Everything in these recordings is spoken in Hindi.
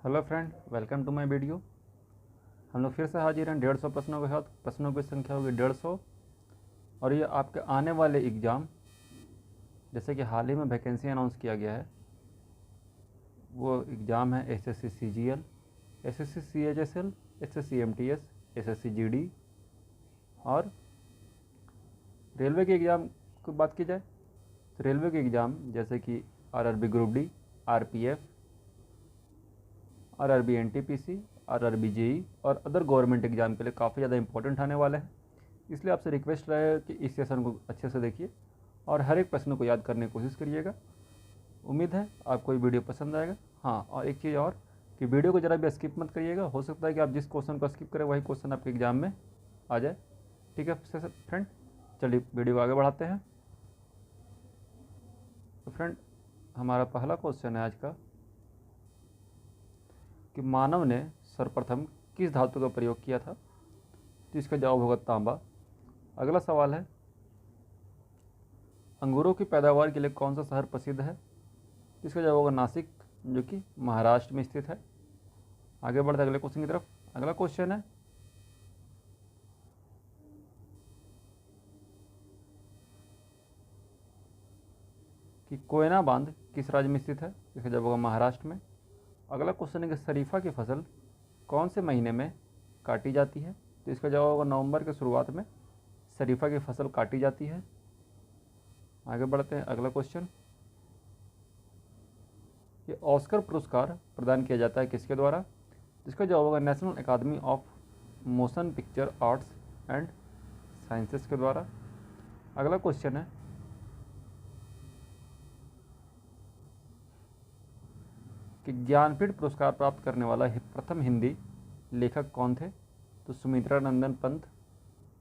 Hello friend, welcome to my video. हम लोग फिर से हाजिर हैं 150 प्रश्नों के साथ। प्रश्नों की संख्या होगी 150 और ये आपके आने वाले एग्ज़ाम, जैसे कि हाल ही में वैकेंसी अनाउंस किया गया है, वो एग्ज़ाम है SSC CGL, SSC CHSL, SSC MTS, SSC GD और रेलवे के एग्ज़ाम की बात की जाए तो रेलवे के एग्ज़ाम जैसे कि RRB group D, RPF, RRB NTPC, RRB JE और अदर गवर्नमेंट एग्ज़ाम के लिए काफ़ी ज़्यादा इंपॉर्टेंट आने वाले हैं। इसलिए आपसे रिक्वेस्ट रहे कि इस सेशन को अच्छे से देखिए और हर एक प्रश्न को याद करने की कोशिश करिएगा। उम्मीद है आपको ये वीडियो पसंद आएगा। हाँ, और एक चीज़ और कि वीडियो को ज़रा भी स्किप मत करिएगा। हो सकता है कि आप जिस क्वेश्चन को स्किप करें वही क्वेश्चन आपके एग्ज़ाम में आ जाए। ठीक है फ्रेंड, चलिए वीडियो को आगे बढ़ाते हैं। तो फ्रेंड, हमारा पहला क्वेश्चन है आज का कि मानव ने सर्वप्रथम किस धातु का प्रयोग किया था। तो इसका जवाब होगा तांबा। अगला सवाल है, अंगूरों की पैदावार के लिए कौन सा शहर प्रसिद्ध है। तो इसका जवाब होगा नासिक, जो कि महाराष्ट्र में स्थित है। आगे बढ़ते अगले क्वेश्चन की तरफ। अगला क्वेश्चन है, कि कोयना बांध किस राज्य में स्थित है। इसका जवाब होगा महाराष्ट्र में। अगला क्वेश्चन है कि शरीफा की फसल कौन से महीने में काटी जाती है। तो इसका जवाब होगा नवंबर के शुरुआत में शरीफा की फसल काटी जाती है। आगे बढ़ते हैं अगला क्वेश्चन, ये ऑस्कर पुरस्कार प्रदान किया जाता है किसके द्वारा। इसका जवाब होगा national academy of motion picture arts and sciences के द्वारा। अगला क्वेश्चन है कि ज्ञानपीठ पुरस्कार प्राप्त करने वाला प्रथम हिंदी लेखक कौन थे। तो सुमित्रा नंदन पंत।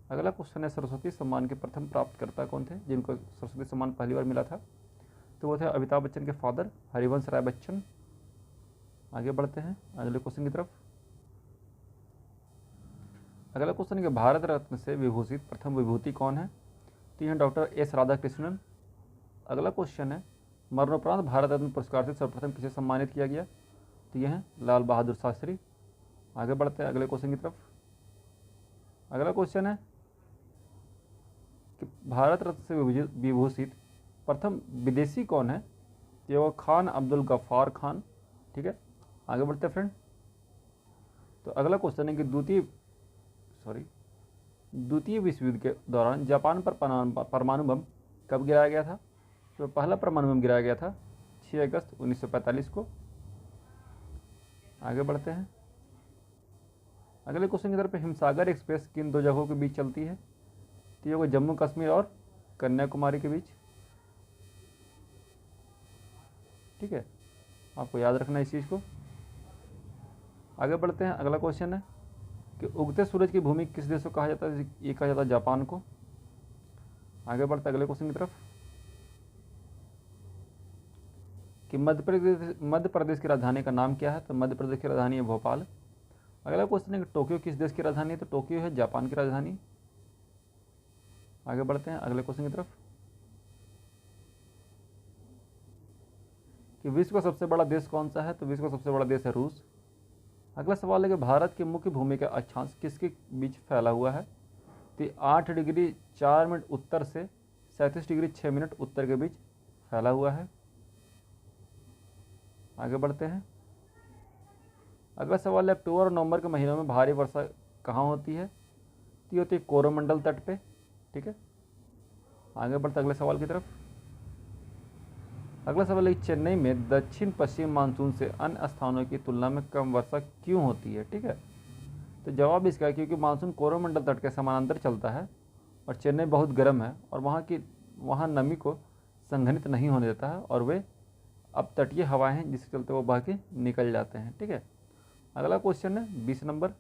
अगला क्वेश्चन है, सरस्वती सम्मान के प्रथम प्राप्तकर्ता कौन थे, जिनको सरस्वती सम्मान पहली बार मिला था। तो वो थे अमिताभ बच्चन के फादर हरिवंश राय बच्चन। आगे बढ़ते हैं अगले क्वेश्चन की तरफ। अगला क्वेश्चन है कि भारत रत्न से विभूषित प्रथम विभूति कौन है। तो यह डॉक्टर एस राधाकृष्णन। अगला क्वेश्चन है, मरणोपरांत भारत रत्न पुरस्कार से सर्वप्रथम किसे सम्मानित किया गया। तो यह है लाल बहादुर शास्त्री। आगे बढ़ते हैं अगले क्वेश्चन की तरफ। अगला क्वेश्चन है कि भारत रत्न से विभूषित प्रथम विदेशी कौन है। तो वो खान अब्दुल गफ्फार खान। ठीक है, आगे बढ़ते हैं फ्रेंड। तो अगला क्वेश्चन है कि द्वितीय विश्व युद्ध के दौरान जापान पर परमाणु बम कब गिराया गया था। तो पहला परमाणु बम गिराया गया था 6 अगस्त 1945 को। आगे बढ़ते हैं अगले क्वेश्चन की तरफ। हिमसागर एक्सप्रेस किन दो जगहों के बीच चलती है। तो ये जम्मू कश्मीर और कन्याकुमारी के बीच। ठीक है, आपको याद रखना है इस चीज़ को। आगे बढ़ते हैं अगला क्वेश्चन है कि उगते सूरज की भूमि किस देश को कहा जाता है। ये कहा जाता है जापान को। आगे बढ़ते हैं अगले क्वेश्चन की तरफ कि मध्य प्रदेश की राजधानी का नाम क्या है। तो मध्य प्रदेश की राजधानी है भोपाल। अगला क्वेश्चन है कि टोक्यो किस देश की राजधानी है। तो टोक्यो है जापान की राजधानी। आगे बढ़ते हैं अगले क्वेश्चन की तरफ कि विश्व का सबसे बड़ा देश कौन सा है। तो विश्व का सबसे बड़ा देश है रूस। अगला सवाल है कि भारत की मुख्य भूमि का अक्षांश किसके बीच फैला हुआ है। तो 8 डिग्री 4 मिनट उत्तर से 37 डिग्री 6 मिनट उत्तर के बीच फैला हुआ है। आगे बढ़ते हैं अगला सवाल है, अक्टूबर और नवंबर के महीनों में भारी वर्षा कहाँ होती है। तो ये होती है कोरोमंडल तट पे। ठीक है, आगे बढ़ते अगले सवाल की तरफ। अगला सवाल है, चेन्नई में दक्षिण पश्चिम मानसून से अन्य स्थानों की तुलना में कम वर्षा क्यों होती है। ठीक है, तो जवाब इसका है क्योंकि मानसून कोरोमंडल तट के समानांतर चलता है और चेन्नई बहुत गर्म है और वहाँ नमी को संघनित नहीं होने देता है और वे अब तटीय हवाएं हैं जिसके चलते वो बह के निकल जाते हैं। ठीक है, अगला क्वेश्चन है 20 नंबर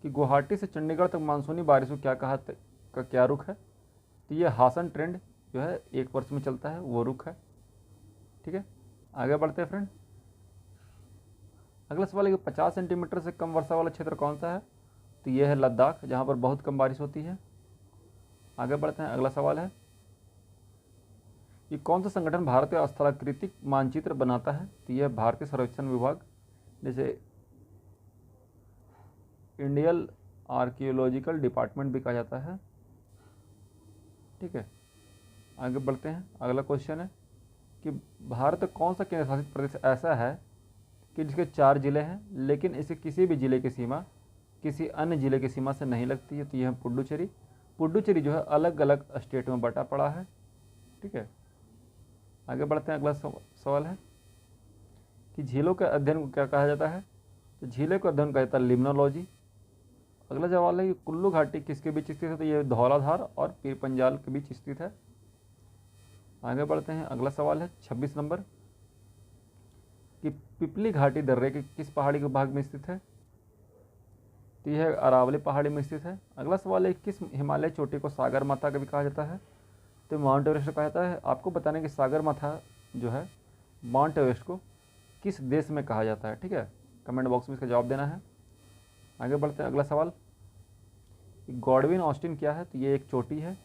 कि गुवाहाटी से चंडीगढ़ तक मानसूनी बारिशों का क्या रुख है। तो ये हासन ट्रेंड जो है 1 वर्ष में चलता है, वो रुख है। ठीक है, आगे बढ़ते हैं फ्रेंड। अगला सवाल है कि 50 सेंटीमीटर से कम वर्षा वाला क्षेत्र कौन सा है। तो ये है लद्दाख, जहाँ पर बहुत कम बारिश होती है। आगे बढ़ते हैं अगला सवाल है कि कौन सा संगठन भारतीय स्थलाकृतिक मानचित्र बनाता है। तो यह भारतीय सर्वेक्षण विभाग जैसे इंडियन आर्कियोलॉजिकल डिपार्टमेंट भी कहा जाता है। ठीक है, आगे बढ़ते हैं। अगला क्वेश्चन है कि भारत का कौन सा केंद्र शासित प्रदेश ऐसा है कि जिसके 4 जिले हैं लेकिन इसे किसी भी जिले की सीमा किसी अन्य जिले की सीमा से नहीं लगती है? तो यह है पुडुचेरी। पुडुचेरी जो है अलग अलग स्टेट में बटा पड़ा है। ठीक है, आगे बढ़ते हैं। अगला सवाल है कि झीलों के अध्ययन को क्या कहा जाता है? तो झीलों का अध्ययन कहा जाता है लिम्नोलॉजी। अगला सवाल है कि कुल्लू घाटी किसके बीच स्थित है? तो ये धौलाधार और पीर पंजाल के बीच स्थित है। आगे बढ़ते हैं। अगला सवाल है 26 नंबर कि पिपली घाटी दर्रे के किस पहाड़ी के भाग में स्थित है? तो यह अरावली पहाड़ी में स्थित है। अगला सवाल है किस हिमालय चोटी को सागर माथा का भी कहा जाता है? तो माउंट एवरेस्ट कहा जाता है। आपको बताने कि सागर माथा जो है माउंट एवरेस्ट को किस देश में कहा जाता है? ठीक है, कमेंट बॉक्स में इसका जवाब देना है। आगे बढ़ते हैं। अगला सवाल, गॉडविन ऑस्टिन क्या है? तो ये एक चोटी है।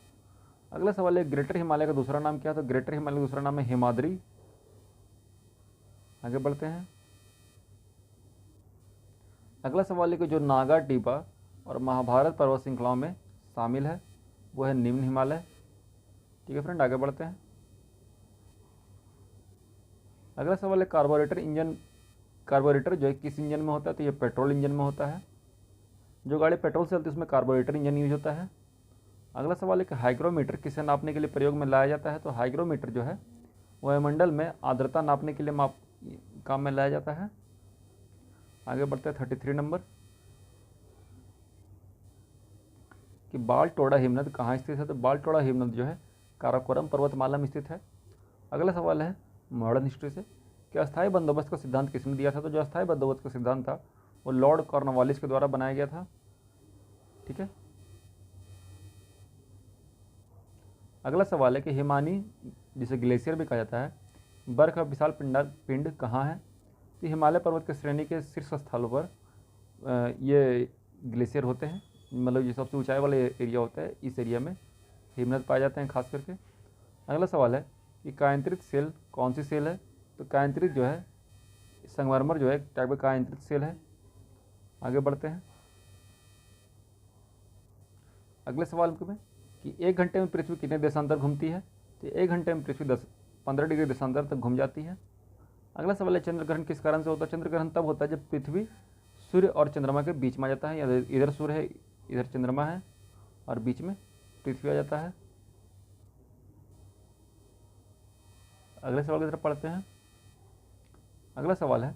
अगला सवाल है ग्रेटर हिमालय का दूसरा नाम क्या है? तो ग्रेटर हिमालय का दूसरा नाम है हिमाद्री। आगे बढ़ते हैं। अगला सवाल है कि जो नागा टीपा और महाभारत पर्वत श्रृंखलाओं में शामिल है वो है निम्न हिमालय। ठीक है फ्रेंड, आगे बढ़ते हैं। अगला सवाल है कार्बोरेटर जो है किस इंजन में होता है? तो ये पेट्रोल इंजन में होता है। जो गाड़ी पेट्रोल से चलती है उसमें कार्बोरेटर इंजन यूज होता है। अगला सवाल है कि हाइग्रोमीटर किसे नापने के लिए प्रयोग में लाया जाता है? तो हाइग्रोमीटर जो है वायुमंडल में आर्द्रता नापने के लिए काम में लाया जाता है। आगे बढ़ते हैं 33 नंबर कि बालटोड़ा हिमनद कहाँ स्थित है? तो बालटोड़ा हिमनद जो है काराकोरम पर्वतमाला में स्थित है। अगला सवाल है मॉडर्न हिस्ट्री से कि अस्थायी बंदोबस्त का सिद्धांत किसने दिया था? तो जो अस्थायी बंदोबस्त का सिद्धांत था वो लॉर्ड कॉर्नवालिस के द्वारा बनाया गया था। ठीक है, अगला सवाल है कि हिमानी जिसे ग्लेशियर भी कहा जाता है बर्फ का विशाल पिंड कहाँ है? तो हिमालय पर्वत के श्रेणी के शीर्ष स्थलों पर ये ग्लेशियर होते हैं, मतलब ये सबसे ऊंचाई वाला एरिया होता है, इस एरिया में हिमनद पाए जाते हैं खास करके। अगला सवाल है कि कायांतरित सेल कौन सी सेल है? तो कायांतरित जो है संगमरमर जो है एक टाइप का कायांतरित सेल है। आगे बढ़ते हैं। अगले सवाल में कि 1 घंटे में पृथ्वी कितने देशांतर घूमती है? तो 1 घंटे में पृथ्वी 15 डिग्री देशांतर तक घूम जाती है। अगला सवाल है चंद्रग्रहण किस कारण से होता है? चंद्रग्रहण तब होता है जब पृथ्वी सूर्य और चंद्रमा के बीच में आ जाता है, या इधर सूर्य है इधर चंद्रमा है और बीच में पृथ्वी आ जाता है। अगले सवाल की तरफ पढ़ते हैं। अगला सवाल है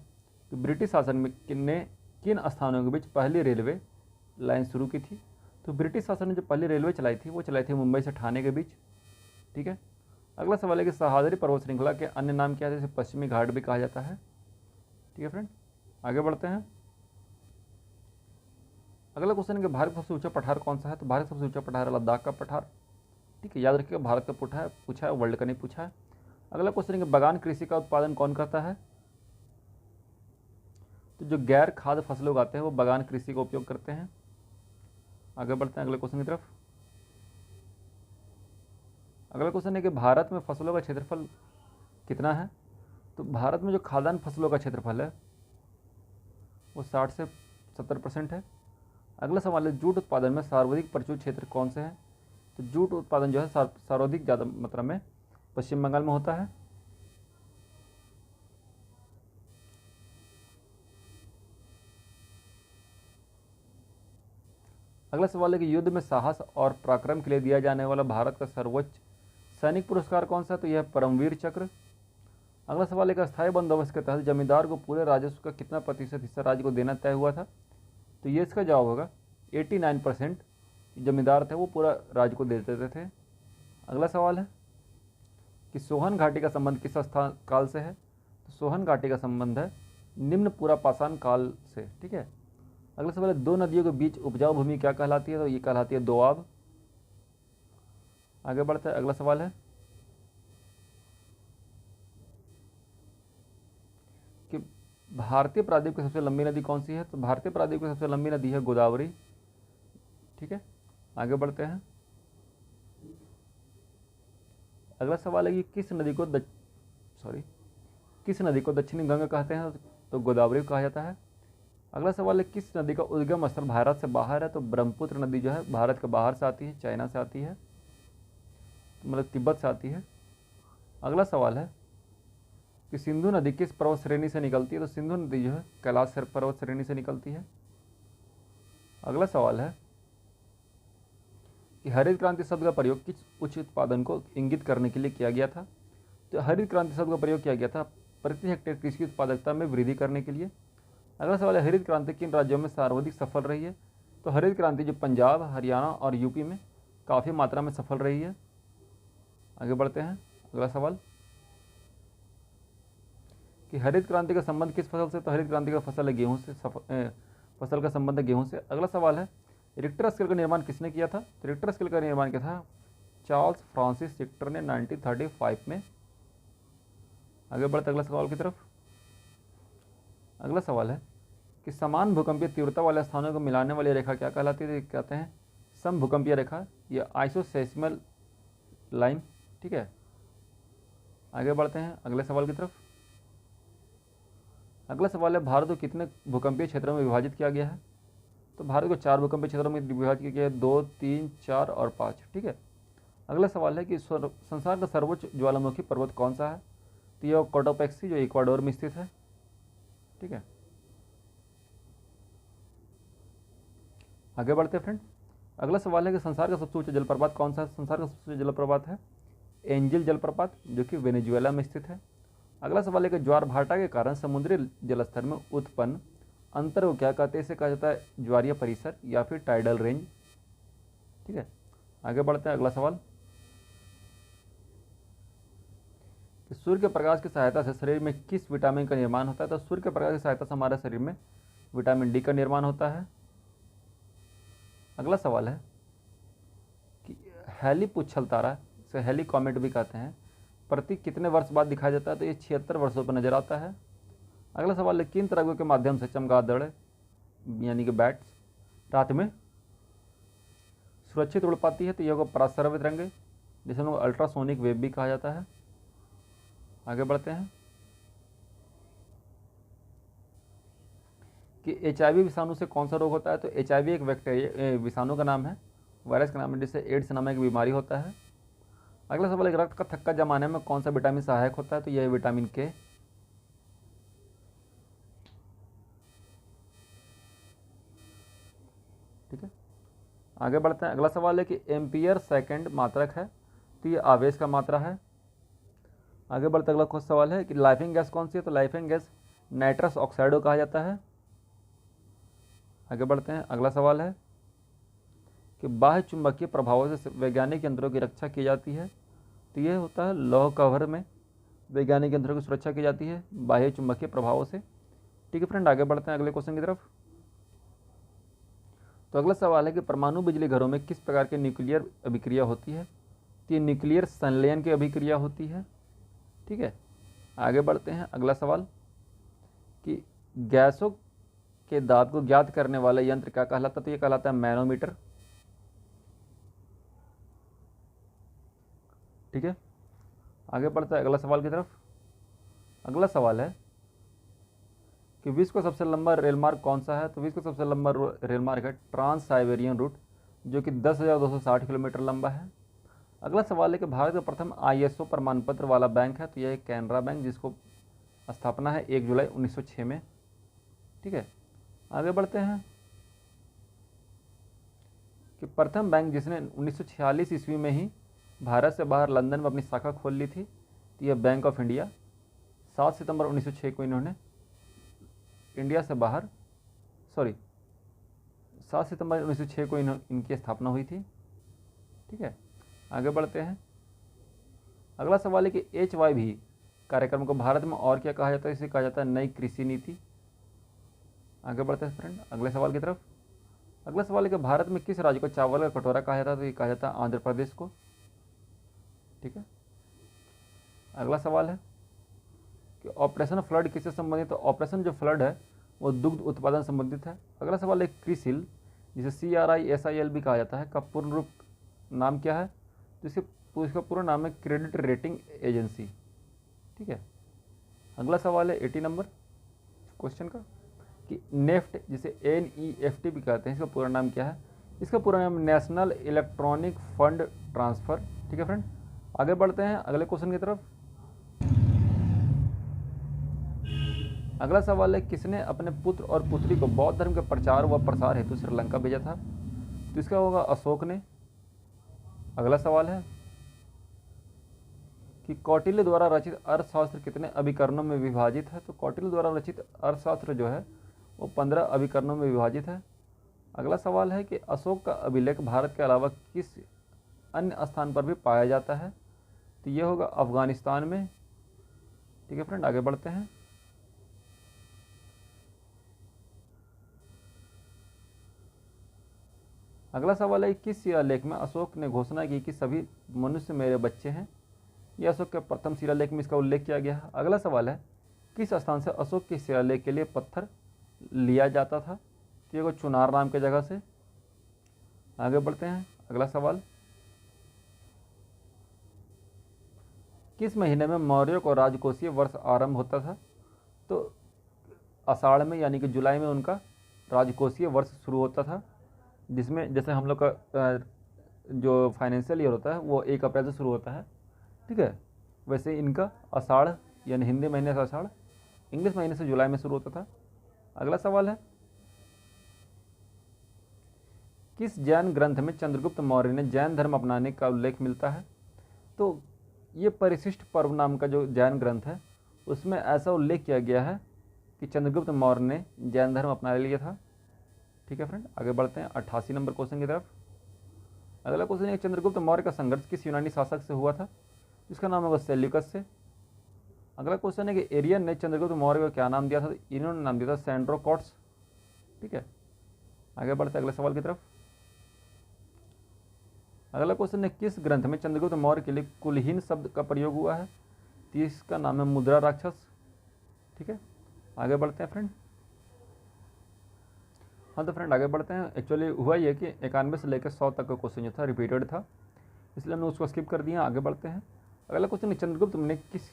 कि ब्रिटिश शासन में किन स्थानों के बीच पहली रेलवे लाइन शुरू की थी? तो ब्रिटिश शासन ने जो पहली रेलवे चलाई थी वो चलाई थी मुंबई से ठाणे के बीच। ठीक है, अगला सवाल है कि सह्याद्री पर्वत श्रृंखला के अन्य नाम क्या है? जैसे पश्चिमी घाट भी कहा जाता है। ठीक है फ्रेंड, आगे बढ़ते हैं। अगला क्वेश्चन है कि भारत का सबसे ऊंचा पठार कौन सा है? तो भारत का सबसे ऊंचा पठार है लद्दाख का पठार। ठीक है, याद रखिएगा भारत का पूछा है, वर्ल्ड का नहीं पूछा है। अगला क्वेश्चन है कि बागान कृषि का उत्पादन कौन करता है? तो जो गैर खाद्य फसलें उगाते हैं वो बागान कृषि का उपयोग करते हैं। आगे बढ़ते हैं अगले क्वेश्चन की तरफ। अगला क्वेश्चन है कि भारत में फसलों का क्षेत्रफल कितना है? तो भारत में जो खाद्यान्न फसलों का क्षेत्रफल है वो 60 से 70% है। अगला सवाल है जूट उत्पादन में सर्वाधिक प्रचुर क्षेत्र कौन से हैं? तो जूट उत्पादन जो है सर्वाधिक ज़्यादा मात्रा में पश्चिम बंगाल में होता है। अगला सवाल है कि युद्ध में साहस और पराक्रम के लिए दिया जाने वाला भारत का सर्वोच्च सैनिक पुरस्कार कौन सा है? तो यह परमवीर चक्र। अगला सवाल है कि अस्थायी बंदोबस्त के तहत जमींदार को पूरे राजस्व का कितना प्रतिशत हिस्सा राज्य को देना तय हुआ था? तो ये इसका जवाब होगा 89% जमींदार थे वो पूरा राज्य को दे देते थे। अगला सवाल है कि सोहन घाटी का संबंध किस स्थान काल से है? तो सोहन घाटी का संबंध है निम्न पूरा पाषाण काल से। ठीक है, अगला सवाल है 2 नदियों के बीच उपजाऊ भूमि क्या कहलाती है? तो ये कहलाती है दोआब। आगे बढ़ते हैं। अगला सवाल है कि भारतीय प्रायद्वीप की सबसे लंबी नदी कौन सी है? तो भारतीय प्रायद्वीप की सबसे लंबी नदी है गोदावरी। ठीक है, आगे बढ़ते हैं। अगला सवाल है कि किस नदी को दक्षिणी गंगा कहते हैं? तो गोदावरी को कहा जाता है। अगला सवाल है किस नदी का उद्गम स्थल भारत से बाहर है, तो ब्रह्मपुत्र नदी जो है भारत के बाहर से आती है, चाइना से आती है, मतलब तिब्बत से आती है। अगला सवाल है कि सिंधु नदी किस पर्वत श्रेणी से निकलती है, तो सिंधु नदी जो है कैलाश पर्वत श्रेणी से निकलती है। अगला सवाल है कि हरित क्रांति शब्द का प्रयोग किस उच्च उत्पादन को इंगित करने के लिए किया गया था, तो हरित क्रांति शब्द का प्रयोग किया गया था प्रति हेक्टेयर कृषि उत्पादकता में वृद्धि करने के लिए। अगला सवाल है हरित क्रांति किन राज्यों में सर्वाधिक सफल रही है, तो हरित क्रांति जो पंजाब, हरियाणा और यूपी में काफ़ी मात्रा में सफल रही है। आगे बढ़ते हैं। अगला सवाल कि हरित क्रांति का संबंध किस फसल से, तो हरित क्रांति का फसल है गेहूँ से, फसल का संबंध है गेहूँ से। अगला सवाल है रिक्टर स्केल का निर्माण किसने किया था, तो रिक्टर स्केल का निर्माण किया था चार्ल्स फ्रांसिस रिक्टर ने 1935 में। आगे बढ़ते अगला सवाल की तरफ। अगला सवाल है कि समान भूकंपीय तीव्रता वाले स्थानों को मिलाने वाली रेखा क्या कहलाती है, कहते हैं समभूकंपीय रेखा, ये आइसोसेस्मल लाइन। ठीक है, आगे बढ़ते हैं अगले सवाल की तरफ। अगला सवाल है भारत को कितने भूकंपीय क्षेत्रों में विभाजित किया गया है, तो भारत को 4 भूकंपीय क्षेत्रों में विभाजित किया गया है, 2, 3, 4 और 5। ठीक है, अगला सवाल है कि संसार का सर्वोच्च ज्वालामुखी पर्वत कौन सा है, तो यह कोटोपेक्सी जो इक्वाडोर में स्थित है। ठीक है, आगे बढ़ते हैं फ्रेंड। अगला सवाल है कि संसार का सबसे ऊंचा जलप्रपात कौन सा है, संसार का सबसे ऊंचा जलप्रपात है एंजिल जलप्रपात जो कि वेनेजुएला में स्थित है। अगला सवाल है कि ज्वार भाटा के कारण समुद्री जलस्तर में उत्पन्न अंतर को क्या कहते हैं, इसे कहा जाता है ज्वारीय परिसर या फिर टाइडल रेंज। ठीक है, आगे बढ़ते हैं। अगला सवाल कि सूर्य के प्रकाश की सहायता से शरीर में किस विटामिन का निर्माण होता है, तो सूर्य के प्रकाश की सहायता से हमारे शरीर में विटामिन डी का निर्माण होता है। अगला सवाल है कि हेली पुच्छल तारा, इसे हेली कॉमेट भी कहते हैं, प्रति कितने वर्ष बाद दिखाई देता है, तो ये 76 वर्षों पर नजर आता है। अगला सवाल है किन तरंगों के माध्यम से चमगादड़ यानी कि बैट्स रात में सुरक्षित उड़ पाती है, तो यह पराश्रव्य तरंगे जिसे हम लोग अल्ट्रासोनिक वेव भी कहा जाता है। आगे बढ़ते हैं कि HIV विषाणु से कौन सा रोग होता है, तो HIV एक बैक्टीरिया विषाणु का नाम है, वायरस का नाम है, जिससे एड्स नामक बीमारी होता है। अगला सवाल है रक्त का थक्का जमाने में कौन सा विटामिन सहायक होता है, तो यह विटामिन के। ठीक है, आगे बढ़ते हैं। अगला सवाल है कि एम्पियर सेकंड मात्रक है, तो ये आवेश का मात्रा है। आगे बढ़ते अगला सवाल है कि लाइफिंग गैस कौन सी है, तो लाइफिंग गैस नाइट्रस ऑक्साइड कहा जाता है। आगे बढ़ते हैं। अगला सवाल है कि बाह्य चुंबकीय प्रभावों से वैज्ञानिक यंत्रों की रक्षा की जाती है, तो ये होता है लौह कवर में वैज्ञानिक यंत्रों की सुरक्षा की जाती है बाह्य चुंबकीय प्रभावों से। ठीक है फ्रेंड, आगे बढ़ते हैं अगले क्वेश्चन की तरफ। तो अगला सवाल है कि परमाणु बिजली घरों में किस प्रकार की न्यूक्लियर अभिक्रिया होती है, तो ये न्यूक्लियर संलयन की अभिक्रिया होती है। ठीक है, आगे बढ़ते हैं। अगला सवाल कि गैसों के दाब को ज्ञात करने वाला यंत्र क्या कहलाता है, तो ये कहलाता है मैनोमीटर। ठीक है, आगे बढ़ता है अगला सवाल की तरफ। अगला सवाल है कि विश्व का सबसे लंबा रेल मार्ग कौन सा है, तो विश्व का सबसे लंबा रेल मार्ग है ट्रांस साइबेरियन रूट जो कि 10,260 किलोमीटर लंबा है। अगला सवाल है कि भारत का प्रथम ISO प्रमाण पत्र वाला बैंक है, तो यह कैनरा बैंक जिसको स्थापना है 1 जुलाई 1906 में। ठीक है, आगे बढ़ते हैं कि प्रथम बैंक जिसने 1946 ईस्वी में ही भारत से बाहर लंदन में अपनी शाखा खोल ली थी, तो यह बैंक ऑफ इंडिया 7 सितंबर 1906 को इन्होंने इंडिया से बाहर 7 सितंबर 1906 को इनकी स्थापना हुई थी। ठीक है, आगे बढ़ते हैं। अगला सवाल है कि HYV कार्यक्रम को भारत में और क्या कहा जाता है, इसे कहा जाता है नई कृषि नीति। आगे बढ़ते हैं फ्रेंड अगले सवाल की तरफ। अगला सवाल है कि भारत में किस राज्य को चावल का कटोरा कहा जाता है, तो ये कहा जाता है आंध्र प्रदेश को। ठीक है, अगला सवाल है कि ऑपरेशन फ्लड किससे संबंधित, तो ऑपरेशन जो फ्लड है वो दुग्ध उत्पादन संबंधित है। अगला सवाल है क्रिसिल जिसे CRISIL भी कहा जाता है का पूर्ण रूप नाम क्या है, तो इसका पूरा नाम है क्रेडिट रेटिंग एजेंसी। ठीक है, अगला सवाल है 80 नंबर क्वेश्चन का कि नेफ्ट, जिसे NEFT भी कहते हैं, इसका पूरा नाम क्या है? इसका पूरा नाम नेशनल इलेक्ट्रॉनिक फंड ट्रांसफ़र। ठीक है फ्रेंड, आगे बढ़ते हैं अगले क्वेश्चन की तरफ। अगला सवाल है, किसने अपने पुत्र और पुत्री को बौद्ध धर्म के प्रचार व प्रसार हेतु श्रीलंका भेजा था? तो इसका होगा अशोक ने। अगला सवाल है कि कौटिल्य द्वारा रचित अर्थशास्त्र कितने अभिकरणों में विभाजित है? तो कौटिल्य द्वारा रचित अर्थशास्त्र जो है वो 15 अभिकरणों में विभाजित है। अगला सवाल है कि अशोक का अभिलेख भारत के अलावा किस अन्य स्थान पर भी पाया जाता है? तो ये होगा अफगानिस्तान में। ठीक है फ्रेंड, आगे बढ़ते हैं। अगला सवाल है, किस शिलालेख में अशोक ने घोषणा की कि सभी मनुष्य मेरे बच्चे हैं? यह अशोक के प्रथम शिलालेख में इसका उल्लेख किया गया है। अगला सवाल है, किस स्थान से अशोक के शिलालेख के लिए पत्थर लिया जाता था? तो ये चुनार नाम की जगह से। आगे बढ़ते हैं अगला सवाल, किस महीने में मौर्यों को राजकोषीय वर्ष आरंभ होता था? तो आषाढ़ में, यानी कि जुलाई में उनका राजकोषीय वर्ष शुरू होता था, जिसमें जैसे हम लोग का जो फाइनेंशियल ईयर होता है वो 1 अप्रैल से शुरू होता है। ठीक है, वैसे इनका आषाढ़ यानी हिंदी महीने से आषाढ़, इंग्लिश महीने से जुलाई में शुरू होता था। अगला सवाल है, किस जैन ग्रंथ में चंद्रगुप्त मौर्य ने जैन धर्म अपनाने का उल्लेख मिलता है? तो ये परिशिष्ट पर्व नाम का जो जैन ग्रंथ है उसमें ऐसा उल्लेख किया गया है कि चंद्रगुप्त मौर्य ने जैन धर्म अपना लिया था। ठीक है फ्रेंड, आगे बढ़ते हैं 88 नंबर क्वेश्चन की तरफ। अगला क्वेश्चन है, चंद्रगुप्त मौर्य का संघर्ष किस यूनानी शासक से हुआ था? इसका नाम होगा सेल्यूकस से। अगला क्वेश्चन है कि एरियन ने चंद्रगुप्त मौर्य को क्या नाम दिया था? इन्होंने नाम दिया था सेंड्रोकॉट्स। ठीक है, आगे बढ़ते हैं अगले सवाल की तरफ। अगला क्वेश्चन है, किस ग्रंथ में चंद्रगुप्त मौर्य के लिए कुलहीन शब्द का प्रयोग हुआ है? तो इसका नाम है मुद्रा राक्षस। ठीक है, आगे बढ़ते हैं फ्रेंड। हाँ तो फ्रेंड आगे बढ़ते हैं। एक्चुअली हुआ ये कि 91 से लेकर 100 तक का क्वेश्चन जो था रिपीटेड था, इसलिए हमने उसको स्किप कर दिया। आगे बढ़ते हैं। अगला क्वेश्चन है, चंद्रगुप्त ने किस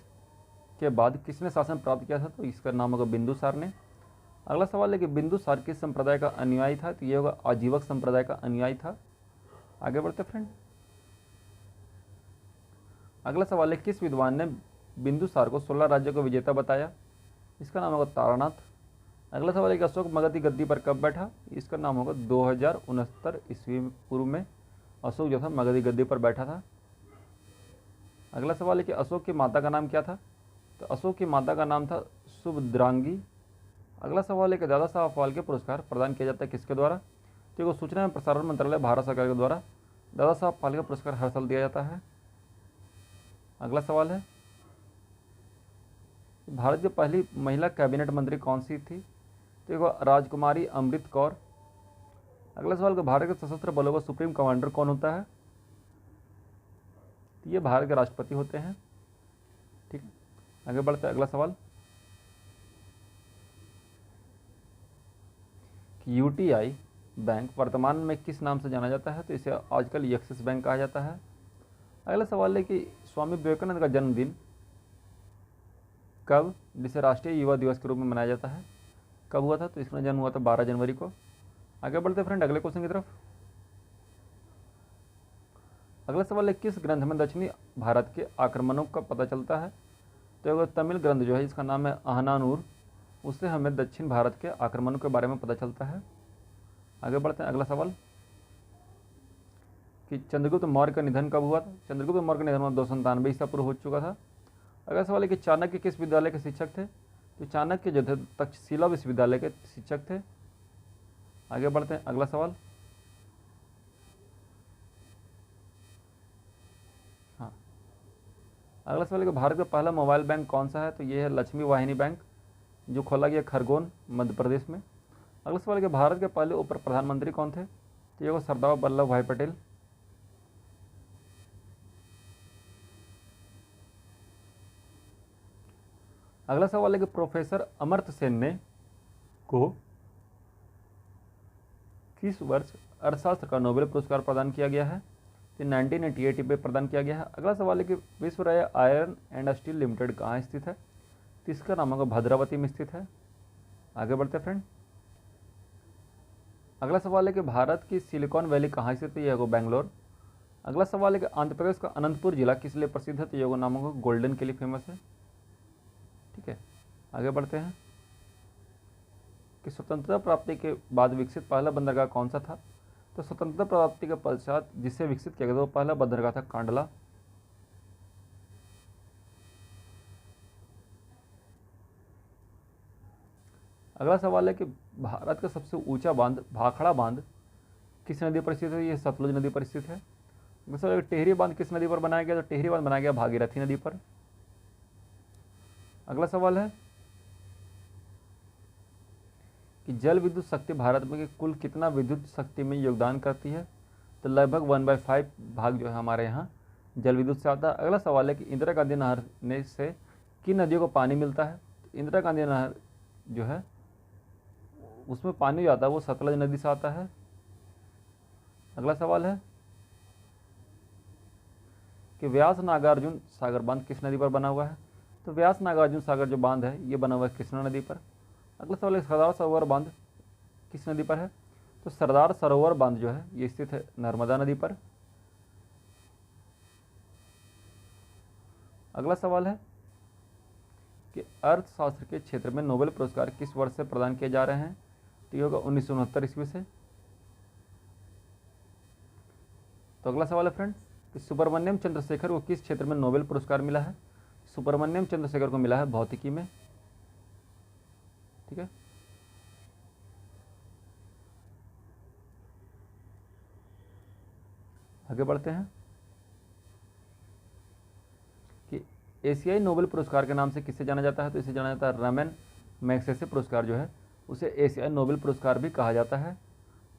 के बाद किसने शासन प्राप्त किया था? तो इसका नाम होगा बिंदुसार ने। अगला सवाल है कि बिंदुसार किस संप्रदाय का अनुयायी था? तो ये होगा आजीवक संप्रदाय का अनुयायी था। आगे बढ़ते फ्रेंड। अगला सवाल है, किस विद्वान ने बिंदुसार को 16 राज्यों का विजेता बताया? इसका नाम होगा तारानाथ। अगला सवाल है कि अशोक मगध की गद्दी पर कब बैठा? इसका नाम होगा 2069 ईस्वी पूर्व में अशोक जो था मगध की गद्दी पर बैठा था। अगला सवाल है कि अशोक की माता का नाम क्या था? तो अशोक की माता का नाम था सुभद्रांगी। अगला सवाल है कि दादा साहब फाल्के पुरस्कार प्रदान किया जाता है किसके द्वारा? तो सूचना एवं प्रसारण मंत्रालय भारत सरकार के द्वारा दादा साहब फाल्के पुरस्कार हर साल दिया जाता है। अगला सवाल है, भारत की पहली महिला कैबिनेट मंत्री कौन सी थी? तो राजकुमारी अमृत कौर। अगला सवाल कि भारत के सशस्त्र बलों का सुप्रीम कमांडर कौन होता है? तो ये भारत के राष्ट्रपति होते हैं। ठीक है, आगे बढ़ते हैं। अगला सवाल कि यूटीआई बैंक वर्तमान में किस नाम से जाना जाता है? तो इसे आजकल एक्सिस बैंक कहा जाता है। अगला सवाल है कि स्वामी विवेकानंद का जन्मदिन कब, जिसे राष्ट्रीय युवा दिवस के रूप में मनाया जाता है, कब हुआ था? तो इसका जन्म हुआ था 12 जनवरी को। आगे बढ़ते फ्रेंड अगले क्वेश्चन की तरफ। अगला सवाल है, किस ग्रंथ में दक्षिणी भारत के आक्रमणों का पता चलता है? तो तमिल ग्रंथ जो है इसका नाम है अहनानूर, उससे हमें दक्षिण भारत के आक्रमणों के बारे में पता चलता है। आगे बढ़ते हैं। अगला सवाल कि चंद्रगुप्त मौर्य का निधन कब हुआ था? चंद्रगुप्त मौर्य का निधन 297 ईसा पूर्व हो चुका था। अगला सवाल है कि चाणक्य किस विद्यालय के शिक्षक थे? तो चाणक्य जो थे तक्षशिला विश्वविद्यालय के शिक्षक थे। आगे बढ़ते हैं। अगला सवाल, हाँ अगला सवाल है कि भारत का पहला मोबाइल बैंक कौन सा है? तो ये है लक्ष्मी वाहिनी बैंक, जो खोला गया खरगोन मध्य प्रदेश में। अगला सवाल है कि भारत के पहले उप प्रधानमंत्री कौन थे? तो ये सरदार वल्लभ भाई पटेल। अगला सवाल है कि प्रोफेसर अमर्त्य सेन ने को किस वर्ष अर्थशास्त्र का नोबेल पुरस्कार प्रदान किया गया है? तो 1988 में प्रदान किया गया है। अगला सवाल है कि विश्व आयरन एंड स्टील लिमिटेड कहाँ स्थित है? तो इसका नाम होगा भद्रावती में स्थित है। आगे बढ़ते हैं फ्रेंड। अगला सवाल है कि भारत की सिलिकॉन वैली कहाँ स्थित है? ये होगा बेंगलोर। अगला सवाल है कि आंध्र प्रदेश का अनंतपुर जिला किस लिए प्रसिद्ध है? तो ये होगा नाम होगा गोल्डन के लिए फेमस है। ठीक है, आगे बढ़ते हैं कि स्वतंत्रता प्राप्ति के बाद विकसित पहला बंदरगाह कौन सा था? तो स्वतंत्रता प्राप्ति के पश्चात जिसे विकसित किया गया था वो पहला बंदरगाह था कांडला। अगला सवाल है कि भारत का सबसे ऊंचा बांध भाखड़ा बांध किस नदी पर स्थित है? ये सतलुज नदी पर स्थित है। सर टेहरी बांध किस नदी पर बनाया गया? तो टेहरी बांध बनाया गया भागीरथी नदी पर। अगला सवाल है कि जल विद्युत शक्ति भारत में कुल कितना विद्युत शक्ति में योगदान करती है? तो लगभग 1/5 भाग जो है हमारे यहाँ जल विद्युत से आता है। अगला सवाल है कि इंदिरा गांधी नहर ने से किन नदियों को पानी मिलता है? तो इंदिरा गांधी नहर जो है उसमें पानी जो आता है वो सतलज नदी से आता है। अगला सवाल है कि व्यास नागार्जुन सागर बांध किस नदी पर बना हुआ है? तो व्यास नागार्जुन सागर जो बांध है ये बना हुआ है कृष्णा नदी पर। अगला सवाल है सरदार सरोवर बांध किस नदी पर है? तो सरदार सरोवर बांध जो है ये स्थित है नर्मदा नदी पर। अगला सवाल है कि अर्थशास्त्र के क्षेत्र में नोबेल पुरस्कार किस वर्ष से प्रदान किए जा रहे हैं? तो ये होगा 1969 ईस्वी से। तो अगला सवाल है फ्रेंड कि सुब्रमण्यम चंद्रशेखर को किस क्षेत्र में नोबेल पुरस्कार मिला है? सुब्रमण्यम चंद्रशेखर को मिला है भौतिकी में। ठीक है, आगे बढ़ते हैं कि एशियाई नोबेल पुरस्कार के नाम से किससे जाना जाता है? तो इसे जाना जाता है रमन मैग्सेसे पुरस्कार जो है उसे एशियाई नोबेल पुरस्कार भी कहा जाता है।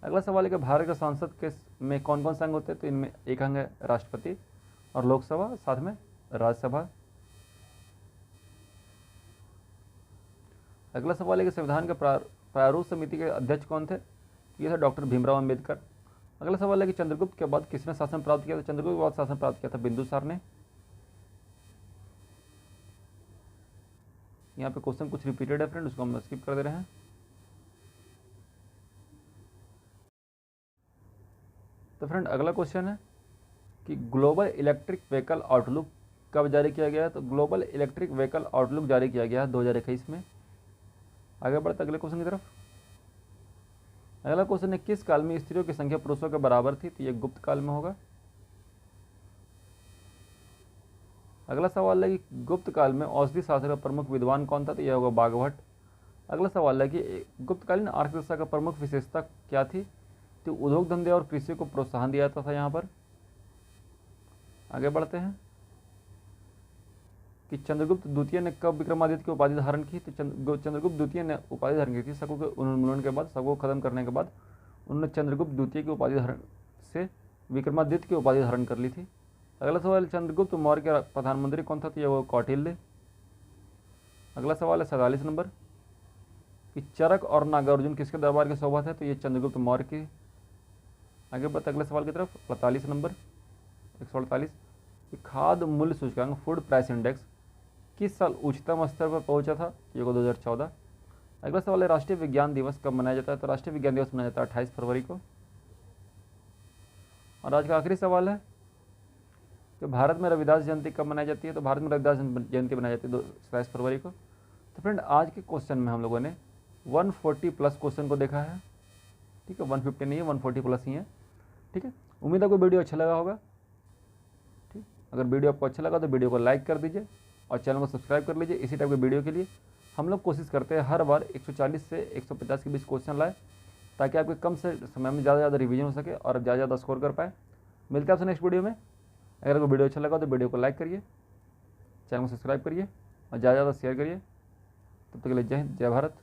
अगला सवाल है कि भारत के संसद के में कौन कौन से अंग होते हैं? तो इनमें एक अंग है राष्ट्रपति और लोकसभा, साथ में राज्यसभा। अगला सवाल है कि संविधान के प्रारूप समिति के अध्यक्ष कौन थे? ये थे डॉक्टर भीमराव अंबेडकर। अगला सवाल है कि चंद्रगुप्त के बाद किसने शासन प्राप्त किया? तो चंद्रगुप्त के बाद शासन प्राप्त किया था बिंदुसार ने। यहाँ पे क्वेश्चन कुछ रिपीटेड है फ्रेंड, उसको हम स्किप कर दे रहे हैं। तो फ्रेंड अगला क्वेश्चन है कि ग्लोबल इलेक्ट्रिक व्हीकल आउटलुक कब जारी किया गया है? तो ग्लोबल इलेक्ट्रिक व्हीकल आउटलुक जारी किया गया है 2021 में। आगे बढ़ते अगले क्वेश्चन की तरफ। अगला क्वेश्चन है किस काल में स्त्रियों की संख्या पुरुषों के बराबर थी? तो ये गुप्त काल में होगा। अगला सवाल है कि गुप्त काल में औषधि शास्त्र का प्रमुख विद्वान कौन था? तो यह होगा बागभट्ट। अगला सवाल है कि गुप्तकालीन अर्थव्यवस्था का प्रमुख विशेषता क्या थी? तो उद्योग धंधे और कृषि को प्रोत्साहन दिया जाता था यहाँ पर। आगे बढ़ते हैं कि चंद्रगुप्त द्वितीय ने कब विक्रमादित्य की उपाधि धारण की? तो चंद्रगुप्त द्वितीय ने उपाधि धारण की थी शकों के उन्मूलन के बाद। शकों को खत्म करने के बाद उन्होंने चंद्रगुप्त द्वितीय की उपाधि धारण से विक्रमादित्य की उपाधि धारण कर ली थी। अगला सवाल चंद्रगुप्त मौर्य के प्रधानमंत्री कौन था? तो यह वो कौटिल्य। अगला सवाल है 47 नंबर कि चरक और नागार्जुन किसके दरबार के शोभा थे? तो ये चंद्रगुप्त मौर्य की। आगे बढ़ते अगले सवाल की तरफ। 48 नंबर 148 खाद्य मूल्य सूचकांक फूड प्राइस इंडेक्स किस साल उच्चतम स्तर पर पहुंचा था? ये को 2014। अगला सवाल है राष्ट्रीय विज्ञान दिवस कब मनाया जाता है? तो राष्ट्रीय विज्ञान दिवस मनाया जाता है 28 फरवरी को। और आज का आखिरी सवाल है कि भारत में रविदास जयंती कब मनाई जाती है? तो भारत में रविदास जयंती मनाई जाती है 27 फरवरी को। तो फ्रेंड आज के क्वेश्चन में हम लोगों ने 140 प्लस क्वेश्चन को देखा है। ठीक है, 150 नहीं है, 140 प्लस ही है। ठीक है, उम्मीद है कोई वीडियो अच्छा लगा होगा। ठीक, अगर वीडियो आपको अच्छा लगा तो वीडियो को लाइक कर दीजिए और चैनल को सब्सक्राइब कर लीजिए। इसी टाइप के वीडियो के लिए हम लोग कोशिश करते हैं हर बार 140 से 150 के बीच क्वेश्चन लाए, ताकि आपके कम से समय में ज़्यादा रिवीजन हो सके और ज़्यादा स्कोर कर पाए। मिलते हैं आपसे नेक्स्ट वीडियो में। अगर आपको वीडियो अच्छा लगा तो वीडियो को लाइक करिए, चैनल को सब्सक्राइब करिए और ज़्यादा से ज़्यादा शेयर करिए। तब तक के लिए जय हिंद, जय भारत,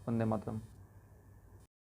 वंदे मातरम।